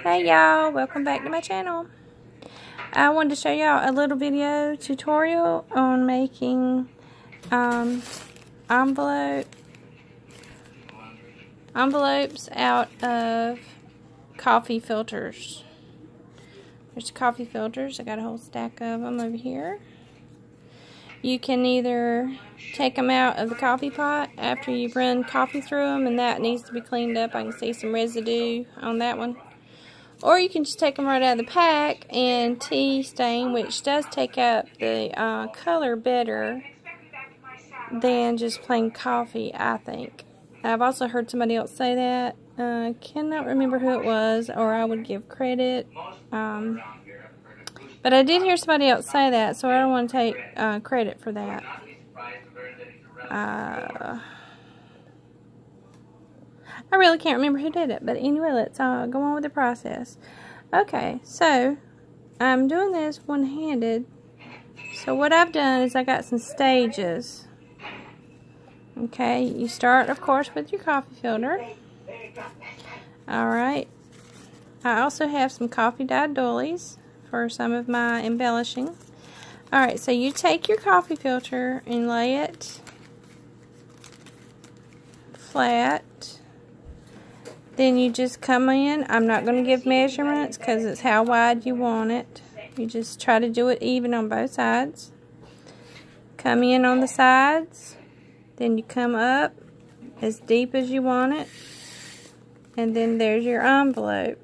Hey y'all, welcome back to my channel. I wanted to show y'all a little video tutorial on making envelopes out of coffee filters. There's coffee filters. I got a whole stack of them over here. You can either take them out of the coffee pot after you've run coffee through them, and that needs to be cleaned up. I can see some residue on that one. Or you can just take them right out of the pack and tea stain, which does take out the color better than just plain coffee, I think. I've also heard somebody else say that. I cannot remember who it was, or I would give credit. But I did hear somebody else say that, so I don't want to take credit for that. I really can't remember who did it, but anyway, let's go on with the process. Okay, so I'm doing this one-handed. So what I've done is I got some stages. Okay, you start, of course, with your coffee filter. Alright, I also have some coffee dyed doilies for some of my embellishing. Alright, so you take your coffee filter and lay it flat. Then you just come in. I'm not going to give measurements because it's how wide you want it. You just try to do it even on both sides. Come in on the sides. Then you come up as deep as you want it. And then there's your envelope.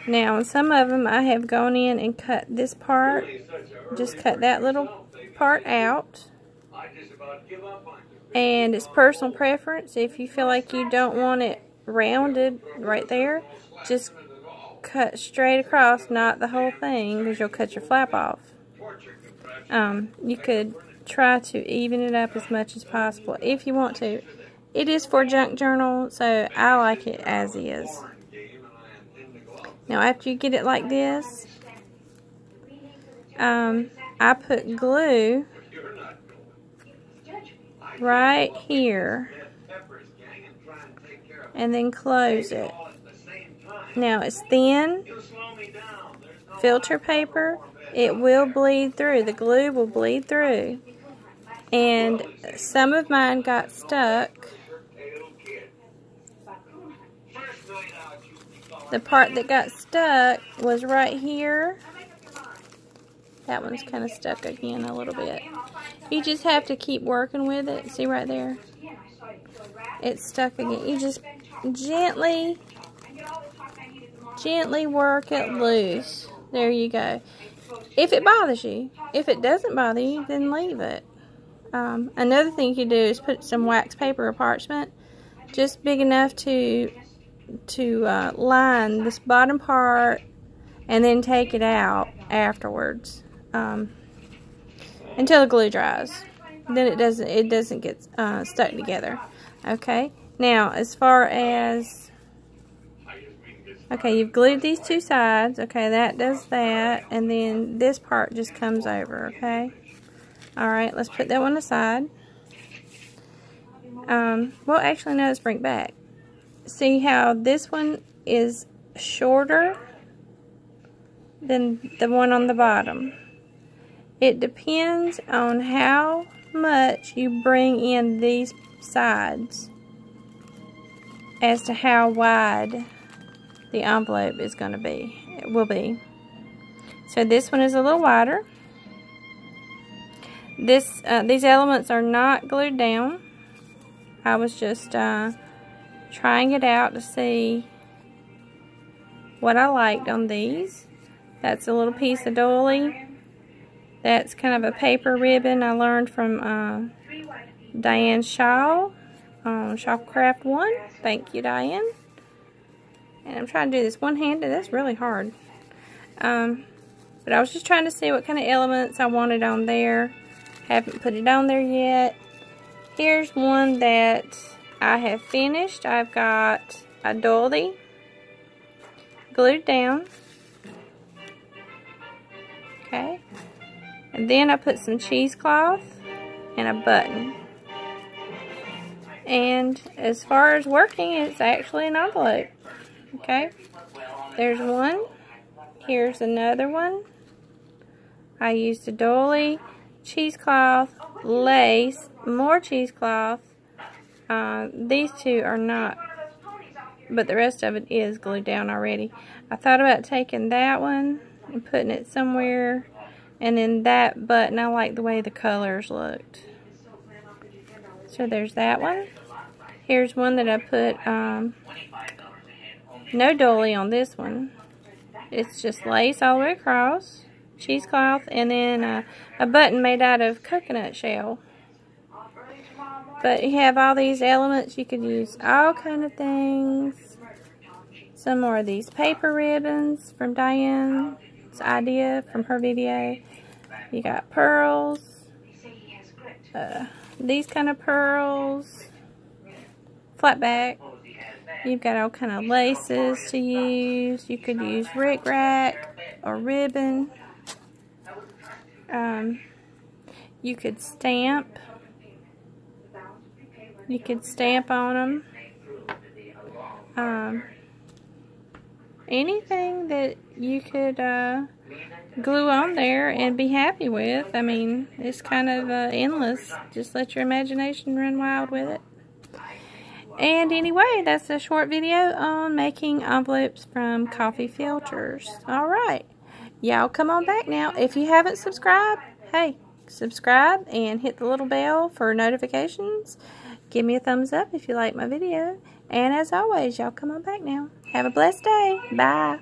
Now on some of them I have gone in and cut this part. Just cut that little part out. And it's personal preference. If you feel like you don't want it rounded right there, just cut straight across, not the whole thing, because you'll cut your flap off. You could try to even it up as much as possible if you want to. It is for junk journal, so I like it as is. Now after you get it like this, I put glue right here and then close it. Now it's thin filter paper. It will bleed through. The glue will bleed through. And some of mine got stuck. The part that got stuck was right here. That one's kind of stuck again a little bit. You just have to keep working with it. See right there? It's stuck again. You just gently work it loose. There you go. If it bothers you. If it doesn't bother you, then leave it. Another thing you can do is put some wax paper or parchment, just big enough to line this bottom part, and then take it out afterwards. Until the glue dries. Then it doesn't get stuck together. Okay. Now as far as you've glued these two sides. Okay, that does that, and then this part just comes over. Okay. All right. Let's put that one aside. Well, actually, no. Let's bring it back. See how this one is shorter than the one on the bottom. It depends on how much you bring in these sides as to how wide the envelope is going to be. It will be. So this one is a little wider. These elements are not glued down. I was just trying it out to see what I liked on these. That's a little piece of doily. That's kind of a paper ribbon I learned from Diane Shaw on Shopcraft 1. Thank you, Diane. And I'm trying to do this one-handed. That's really hard. But I was just trying to see what kind of elements I wanted on there. Haven't put it on there yet. Here's one that I have finished. I've got a doily glued down. Okay. And then I put some cheesecloth and a button. And as far as working, it's actually an envelope. Okay, there's one. Here's another one. I used a doily, cheesecloth, lace, more cheesecloth. These two are not, but the rest of it is glued down already. I thought about taking that one and putting it somewhere, and then that button, I like the way the colors looked. So there's that one. Here's one that I put no doily on this one. It's just lace all the way across, cheesecloth, and then a button made out of coconut shell. But you have all these elements. You could use all kind of things. Some more of these paper ribbons from Diane's idea from her video. You got pearls. These kind of pearls. Flat back. You've got all kind of laces to use. You could use rickrack or ribbon. You could stamp. You could stamp on them. Anything that you could glue on there and be happy with. I mean, it's kind of endless. Just let your imagination run wild with it. And anyway, that's a short video on making envelopes from coffee filters. Alright, y'all come on back now. If you haven't subscribed, hey, subscribe and hit the little bell for notifications. Give me a thumbs up if you like my video. And as always, y'all come on back now. Have a blessed day. Bye.